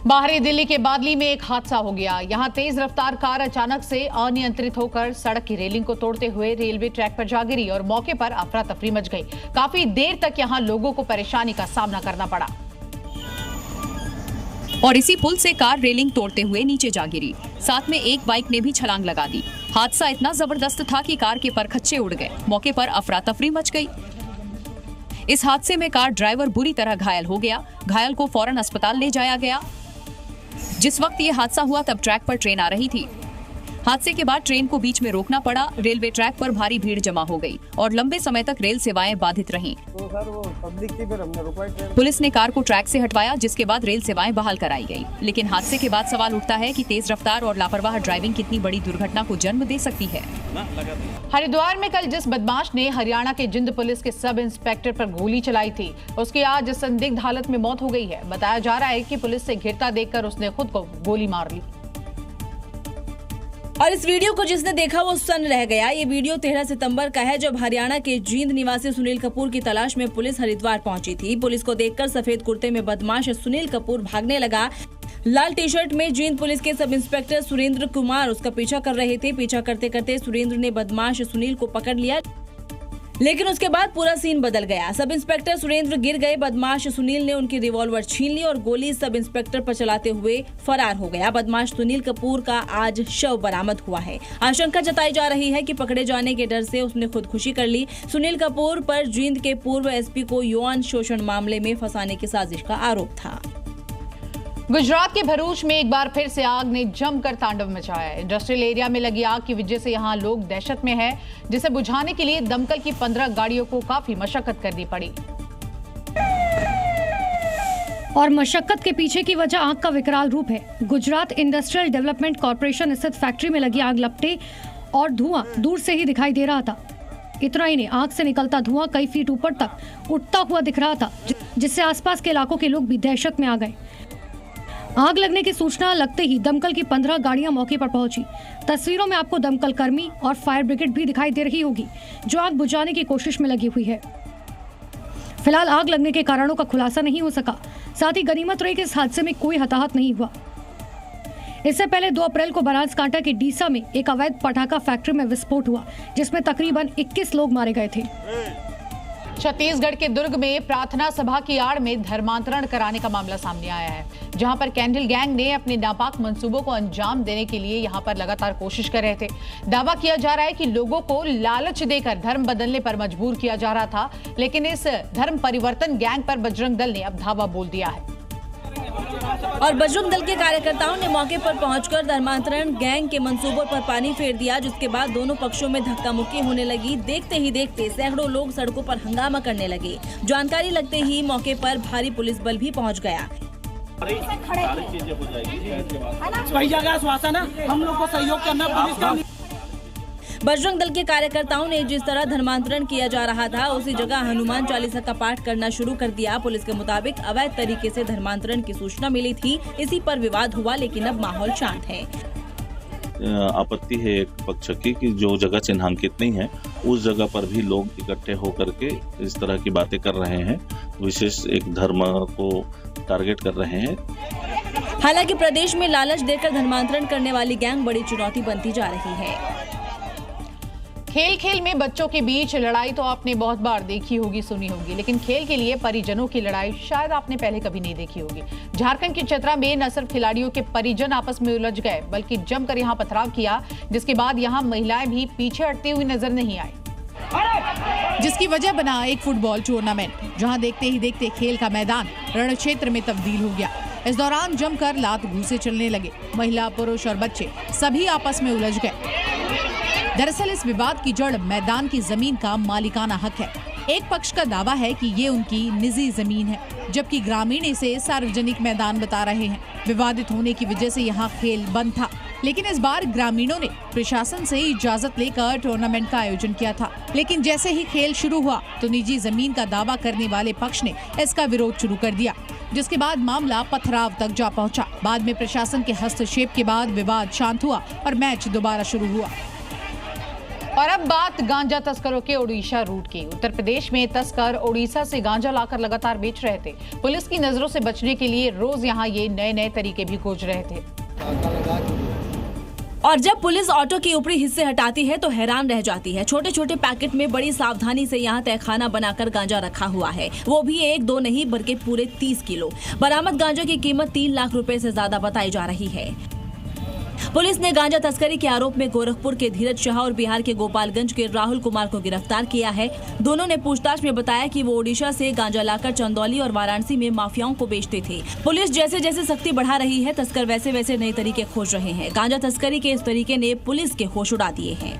बाहरी दिल्ली के बादली में एक हादसा हो गया। यहां तेज रफ्तार कार अचानक से अनियंत्रित होकर सड़क की रेलिंग को तोड़ते हुए रेलवे ट्रैक पर जा गिरी और मौके पर अफरा तफरी मच गई। काफी देर तक यहां लोगों को परेशानी का सामना करना पड़ा और इसी पुल से कार रेलिंग तोड़ते हुए नीचे जा गिरी। साथ में एक बाइक ने भी छलांग लगा दी। हादसा इतना जबरदस्त था कि कार के परखच्चे उड़ गए। मौके पर अफरा तफरी मच गई। इस हादसे में कार ड्राइवर बुरी तरह घायल हो गया। घायल को फौरन अस्पताल ले जाया गया। जिस वक्त ये हादसा हुआ तब ट्रैक पर ट्रेन आ रही थी। हादसे के बाद ट्रेन को बीच में रोकना पड़ा। रेलवे ट्रैक पर भारी भीड़ जमा हो गई और लंबे समय तक रेल सेवाएं बाधित रहीं। तो सर वो पब्लिक थी, फिर हमने रुकवाई ट्रेन। पुलिस ने कार को ट्रैक से हटवाया, जिसके बाद रेल सेवाएं बहाल कराई गई। लेकिन हादसे के बाद सवाल उठता है कि तेज रफ्तार और लापरवाह ड्राइविंग कितनी बड़ी दुर्घटना को जन्म दे सकती है। हरिद्वार में कल जिस बदमाश ने हरियाणा के जिंद पुलिस के सब इंस्पेक्टर पर गोली चलाई थी, उसकी आज संदिग्ध हालत में मौत हो गई है। बताया जा रहा है कि पुलिस से घिरता देखकर उसने खुद को गोली मार ली। और इस वीडियो को जिसने देखा वो सन्न रह गया। ये वीडियो 13 सितंबर का है, जब हरियाणा के जींद निवासी सुनील कपूर की तलाश में पुलिस हरिद्वार पहुंची थी। पुलिस को देखकर सफेद कुर्ते में बदमाश सुनील कपूर भागने लगा। लाल टी शर्ट में जींद पुलिस के सब इंस्पेक्टर सुरेंद्र कुमार उसका पीछा कर रहे थे। पीछा करते करते सुरेंद्र ने बदमाश सुनील को पकड़ लिया, लेकिन उसके बाद पूरा सीन बदल गया। सब इंस्पेक्टर सुरेंद्र गिर गए। बदमाश सुनील ने उनकी रिवॉल्वर छीन ली और गोली सब इंस्पेक्टर पर चलाते हुए फरार हो गया। बदमाश सुनील कपूर का आज शव बरामद हुआ है। आशंका जताई जा रही है कि पकड़े जाने के डर से उसने खुदकुशी कर ली। सुनील कपूर पर जींद के पूर्व एसपी को यौन शोषण मामले में फंसाने की साजिश का आरोप था। गुजरात के भरूच में एक बार फिर से आग ने जमकर तांडव मचाया है। इंडस्ट्रियल एरिया में लगी आग की वजह से यहां लोग दहशत में हैं, जिसे बुझाने के लिए दमकल की 15 गाड़ियों को काफी मशक्कत करनी पड़ी। और मशक्कत के पीछे की वजह आग का विकराल रूप है। गुजरात इंडस्ट्रियल डेवलपमेंट कॉर्पोरेशन स्थित फैक्ट्री में लगी आग लपटे और धुआं दूर से ही दिखाई दे रहा था। इतना ही नहीं, आग से निकलता धुआं कई फीट ऊपर तक उठता हुआ दिख रहा था, जिससे आसपास के इलाकों के लोग भी दहशत में आ गए। आग लगने की सूचना लगते ही दमकल की 15 गाड़ियां मौके पर पहुंची। तस्वीरों में आपको दमकल कर्मी और फायर ब्रिगेड भी दिखाई दे रही होगी, जो आग बुझाने की कोशिश में लगी हुई है। फिलहाल आग लगने के कारणों का खुलासा नहीं हो सका। साथ ही गनीमत रही कि इस हादसे में कोई हताहत नहीं हुआ। इससे पहले 2 अप्रैल को बनासकांठा के डीसा में एक अवैध पटाखा फैक्ट्री में विस्फोट हुआ, जिसमें तकरीबन 21 लोग मारे गए थे। छत्तीसगढ़ के दुर्ग में प्रार्थना सभा की आड़ में धर्मांतरण कराने का मामला सामने आया है, जहां पर कैंडल गैंग ने अपने नापाक मंसूबों को अंजाम देने के लिए यहां पर लगातार कोशिश कर रहे थे। दावा किया जा रहा है कि लोगों को लालच देकर धर्म बदलने पर मजबूर किया जा रहा था, लेकिन इस धर्म परिवर्तन गैंग पर बजरंग दल ने अब धावा बोल दिया है। और बजरंग दल के कार्यकर्ताओं ने मौके पर पहुंचकर धर्मांतरण गैंग के मंसूबों पर पानी फेर दिया, जिसके बाद दोनों पक्षों में धक्का मुक्की होने लगी। देखते ही देखते सैकड़ों लोग सड़कों पर हंगामा करने लगे। जानकारी लगते ही मौके पर भारी पुलिस बल भी पहुंच गया। वही जगह आश्वासन है, हम लोग को सहयोग करना पुलिस का। बजरंग दल के कार्यकर्ताओं ने जिस तरह धर्मांतरण किया जा रहा था, उसी जगह हनुमान चालीसा का पाठ करना शुरू कर दिया। पुलिस के मुताबिक अवैध तरीके से धर्मांतरण की सूचना मिली थी। इसी पर विवाद हुआ, लेकिन अब माहौल शांत है। आपत्ति है एक पक्ष की कि जो जगह चिन्हांकित नहीं है, उस जगह पर भी लोग इकट्ठे होकर के इस तरह की बातें कर रहे हैं, विशेष एक धर्म को टारगेट कर रहे हैं। हालांकि प्रदेश में लालच देकर धर्मांतरण करने वाली गैंग बड़ी चुनौती बनती जा रही है। खेल खेल में बच्चों के बीच लड़ाई तो आपने बहुत बार देखी होगी, सुनी होगी, लेकिन खेल के लिए परिजनों की लड़ाई शायद आपने पहले कभी नहीं देखी होगी। झारखंड के चतरा में न सिर्फ खिलाड़ियों के परिजन आपस में उलझ गए, बल्कि जमकर यहां पथराव किया, जिसके बाद यहां महिलाएं भी पीछे हटती हुई नजर नहीं आई, जिसकी वजह बना एक फुटबॉल टूर्नामेंट, जहां देखते ही देखते खेल का मैदान रण क्षेत्र में तब्दील हो गया। इस दौरान जमकर लात घूंसे चलने लगे। महिला, पुरुष और बच्चे सभी आपस में उलझ गए। दरअसल इस विवाद की जड़ मैदान की जमीन का मालिकाना हक है। एक पक्ष का दावा है कि ये उनकी निजी जमीन है, जबकि ग्रामीण इसे सार्वजनिक मैदान बता रहे हैं। विवादित होने की वजह से यहाँ खेल बंद था, लेकिन इस बार ग्रामीणों ने प्रशासन से इजाजत लेकर टूर्नामेंट का आयोजन किया था। लेकिन जैसे ही खेल शुरू हुआ तो निजी जमीन का दावा करने वाले पक्ष ने इसका विरोध शुरू कर दिया, जिसके बाद मामला पथराव तक जा पहुंचा। बाद में प्रशासन के हस्तक्षेप के बाद विवाद शांत हुआ और मैच दोबारा शुरू हुआ। और अब बात गांजा तस्करों के ओडिशा रूट की। उत्तर प्रदेश में तस्कर ओडिशा से गांजा लाकर लगातार बेच रहे थे। पुलिस की नजरों से बचने के लिए रोज यहां ये नए नए तरीके भी खोज रहे थे। और जब पुलिस ऑटो के ऊपरी हिस्से हटाती है तो हैरान रह जाती है। छोटे छोटे पैकेट में बड़ी सावधानी से यहाँ तहखाना बनाकर गांजा रखा हुआ है, वो भी 1-2 नहीं बल्कि पूरे 30 किलो। बरामद गांजा की कीमत 3 लाख रुपए से ज्यादा बताई जा रही है। पुलिस ने गांजा तस्करी के आरोप में गोरखपुर के धीरज शाह और बिहार के गोपालगंज के राहुल कुमार को गिरफ्तार किया है। दोनों ने पूछताछ में बताया कि वो ओडिशा से गांजा लाकर चंदौली और वाराणसी में माफियाओं को बेचते थे। पुलिस जैसे जैसे सख्ती बढ़ा रही है, तस्कर वैसे वैसे नए तरीके खोज रहे हैं। गांजा तस्करी के इस तरीके ने पुलिस के होश उड़ा दिए हैं।